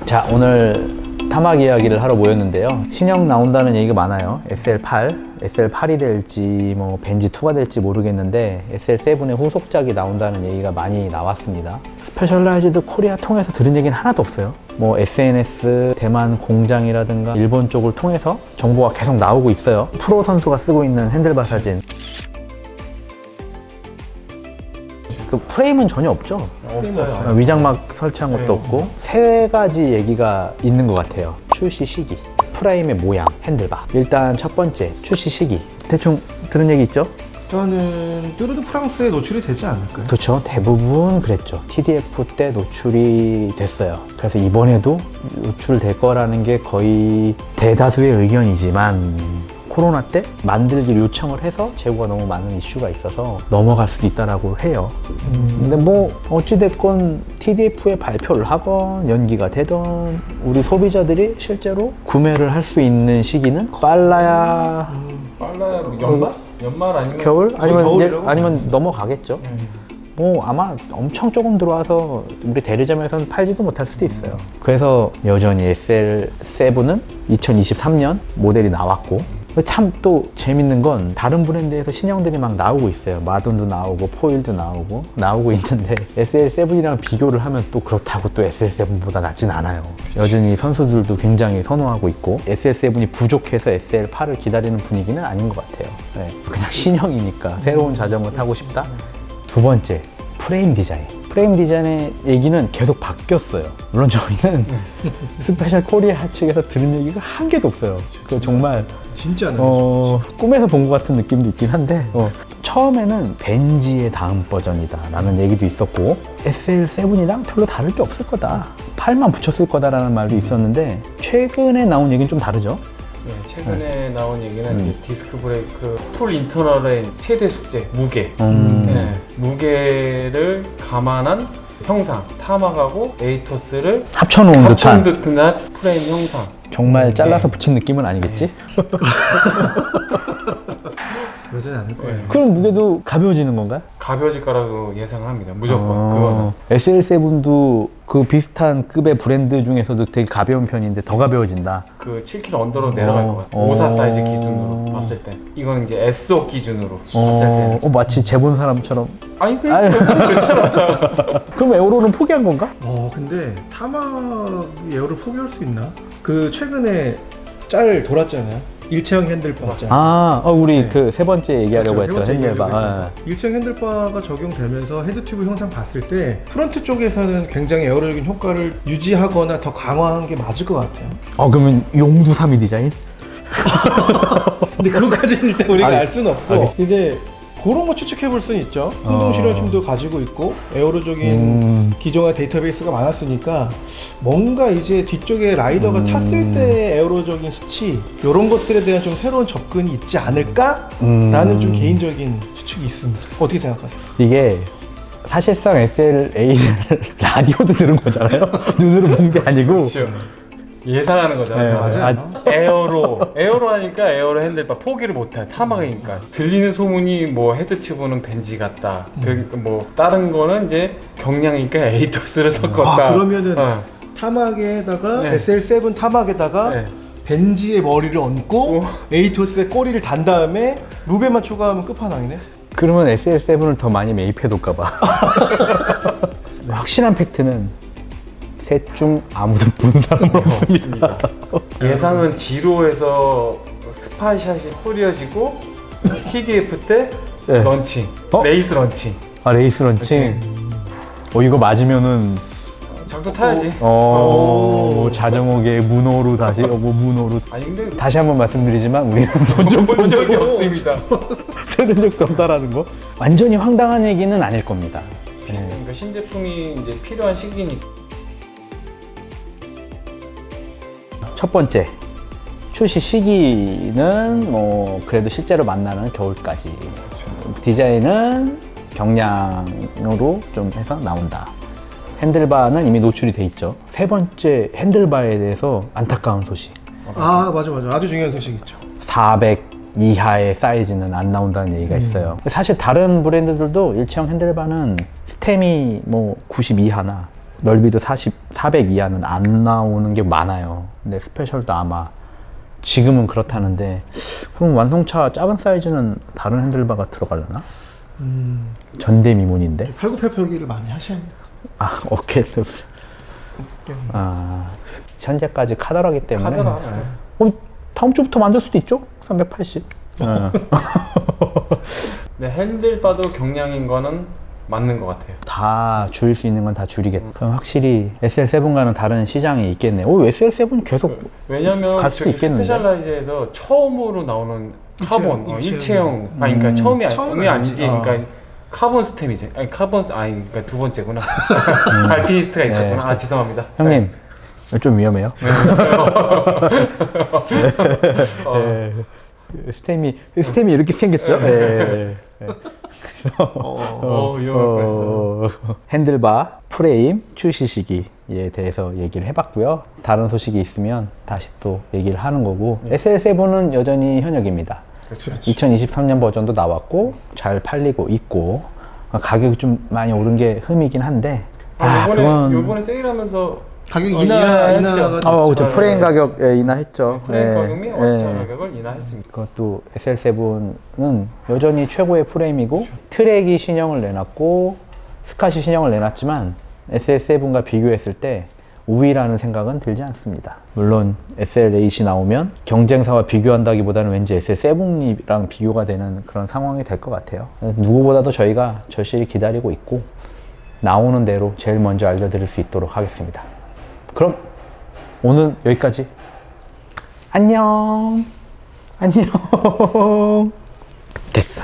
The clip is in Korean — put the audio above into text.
자, 오늘 타막 이야기를 하러 모였는데요. 신형 나온다는 얘기가 많아요. SL8, SL8이 될지 뭐 벤지2가 될지 모르겠는데 SL7의 후속작이 나온다는 얘기가 많이 나왔습니다. 스페셜라이즈드 코리아 통해서 들은 얘기는 하나도 없어요. 뭐 SNS, 대만 공장이라든가 일본 쪽을 통해서 정보가 계속 나오고 있어요. 프로 선수가 쓰고 있는 핸들바 사진. 그 프레임은 전혀 없죠? 없어요. 위장막 설치한 것도 없고 세 가지 얘기가 있는 것 같아요. 출시 시기, 프레임의 모양, 핸들바. 일단 첫 번째, 출시 시기. 대충 들은 얘기 있죠? 저는 뚜르드 프랑스에 노출이 되지 않을까요? 그렇죠. 대부분 그랬죠. TDF 때 노출이 됐어요. 그래서 이번에도 노출될 거라는 게 거의 대다수의 의견이지만 코로나 때 만들기를 요청을 해서 재고가 너무 많은 이슈가 있어서 넘어갈 수도 있다라고 해요. 근데 뭐 어찌됐건 TDF에 발표를 하건 연기가 되던 우리 소비자들이 실제로 구매를 할 수 있는 시기는 빨라야 빨라야 연말? 연말 아니면 겨울? 겨울이라고? 아니면 넘어가겠죠. 뭐 아마 엄청 조금 들어와서 우리 대리점에서는 팔지도 못할 수도 있어요. 그래서 여전히 SL7은 2023년 모델이 나왔고, 참 또 재밌는 건 다른 브랜드에서 신형들이 막 나오고 있어요. 마돈도 나오고 포일도 나오고 있는데 SL7이랑 비교를 하면 또 그렇다고 또 SL7보다 낫진 않아요. 여전히 선수들도 굉장히 선호하고 있고 SL7이 부족해서 SL8을 기다리는 분위기는 아닌 것 같아요. 네, 그냥 신형이니까 새로운 자전거 타고 싶다. 두 번째, 프레임 디자인. 프레임 디자인의 얘기는 계속 바뀌었어요. 물론 저희는 스페셜 코리아 측에서 들은 얘기가 한 개도 없어요. 그 정말 진짜 꿈에서 본 것 같은 느낌도 있긴 한데 처음에는 벤지의 다음 버전이다 라는 얘기도 있었고 SL7이랑 별로 다를 게 없을 거다, 팔만 붙였을 거다라는 말도 있었는데 최근에 나온 얘기는 좀 다르죠. 네, 최근에 나온 얘기는 이제 디스크 브레이크 풀 인터널의 최대 숙제, 무게. 네, 무게를 감안한 형상, 타막하고 에이토스를 합쳐놓은 합친 듯한 듯한 프레임 형상. 정말 잘라서 붙인 느낌은 아니겠지? 그러진 않을 거예요. 그럼 무게도 가벼워지는 건가요? 가벼워질 거라고 예상을 합니다. 무조건 그거는. SL7도 그 비슷한 급의 브랜드 중에서도 되게 가벼운 편인데 더 가벼워진다. 그 7kg 언더로 내려갈 것 같아요. 54 사이즈 기준으로 봤을 때. 이건 이제 SO 기준으로 봤을 때는. 마치 재본 사람처럼. 아니 그렇잖아. 그럼 에어로는 포기한 건가? 근데 타막 에어를 포기할 수 있나? 그 최근에 짤 돌았잖아요. 일체형 핸들바 있잖아요. 우리 그 세 번째 얘기하려고 그렇죠, 했던 세 번째 핸들바. 얘기하려고 일체형 핸들바가 적용되면서 헤드튜브 형상 봤을 때 프론트 쪽에서는 굉장히 에어로적인 효과를 유지하거나 더 강화한 게 맞을 것 같아요. 그러면 용두 3위 디자인? 근데 그거까지는 일단 우리가 아니, 알 수는 없고 이제 그런 거 추측해 볼 수는 있죠. 운동 실험심도 가지고 있고 에어로적인 기존의 데이터베이스가 많았으니까 뭔가 이제 뒤쪽에 라이더가 탔을 때 에어로적인 수치 이런 것들에 대한 좀 새로운 접근이 있지 않을까라는 좀 개인적인 추측이 있습니다. 어떻게 생각하세요? 이게 사실상 SL8을 라디오도 들은 거잖아요. 눈으로 본 게 아니고. 그렇죠. 예상하는 거잖아요. 네, 맞아요. 에어로 하니까 에어로 핸들바 포기를 못해. 타막이니까. 들리는 소문이 뭐 헤드튜브는 벤지 같다. 뭐 다른 거는 이제 경량이니까 에이토스를 섞었다. 그러면은 타막에다가 네. SL7 타막에다가 네. 벤지의 머리를 얹고 에이토스의 꼬리를 단 다음에 루베만 추가하면 끝판왕이네. 그러면 SL7을 더 많이 매입해둘까봐. 확실한 팩트는 셋 중 아무도 본 사람은 없습니다. 예상은 지로에서 스파이샷이 뿌려지고 TDF 때 네. 런칭, 레이스 런칭. 레이스 런칭. 이거 맞으면은 작두 타야지. 자전거계 문호로 다시 문호로. 아니 근데 다시 한번 말씀드리지만 우리는 본 적이 없습니다. 들은 적도 없다라는 거. 완전히 황당한 얘기는 아닐 겁니다. 그러니까 신제품이 이제 필요한 시기니까. 첫 번째, 출시 시기는 뭐 그래도 실제로 만나는 겨울까지. 디자인은 경량으로 좀 해서 나온다. 핸들바는 이미 노출이 돼 있죠. 세 번째, 핸들바에 대해서 안타까운 소식. 맞아. 아주 중요한 소식 있죠. 400 이하의 사이즈는 안 나온다는 얘기가 있어요. 사실 다른 브랜드들도 일체형 핸들바는 스템이 뭐 90 이하나 넓이도 400 이하는 안 나오는 게 많아요. 근데 스페셜도 아마 지금은 그렇다는데, 그럼 완성차 작은 사이즈는 다른 핸들바가 들어가려나? 전대미문인데? 팔굽혀펴기를 많이 하셨네요. 아, 어깨도. 아, 현재까지 카더라기 때문에. 카드라. 다음 주부터 만들 수도 있죠? 380. 네, 핸들바도 경량인 거는 맞는 것 같아요. 다 줄일 수 있는 건 다 줄이겠다. 그럼 확실히 SL7과는 다른 시장이 있겠네. 오, SL7이 계속 왜냐면 갈 수도 저기 있겠는데? 스페셜라이즈에서 처음으로 나우는 카본 일체형. 일체형 그러니까 처음이 처음은 아니지. 아니지. 그러니까 카본 스템이지. 아니 그러니까 두 번째구나. 알피니스트가 있었구나. 아 죄송합니다. 형님, 좀 위험해요. 어, 스템이 이렇게 생겼죠? 네. 위험할 뻔했어. 핸들바, 프레임, 출시 시기에 대해서 얘기를 해봤고요. 다른 소식이 있으면 다시 또 얘기를 하는 거고, SL7은 여전히 현역입니다. 그렇죠. 2023년 버전도 나왔고 잘 팔리고 있고, 가격이 좀 많이 오른 게 흠이긴 한데, 요번에 세일하면서 가격 인하했죠. 그렇죠. 프레임 가격 인하했죠. 프레임 예. 가격 및 원차 가격을 인하했습니다. 그것도 SL7은 여전히 최고의 프레임이고, 트랙이 신형을 내놨고 스캇이 신형을 내놨지만 SL7과 비교했을 때 우위라는 생각은 들지 않습니다. 물론 SL8이 나오면 경쟁사와 비교한다기보다는 왠지 SL7이랑 비교가 되는 그런 상황이 될 것 같아요. 누구보다도 저희가 절실히 기다리고 있고, 나오는 대로 제일 먼저 알려드릴 수 있도록 하겠습니다. 그럼 오늘 여기까지. 안녕. 됐어.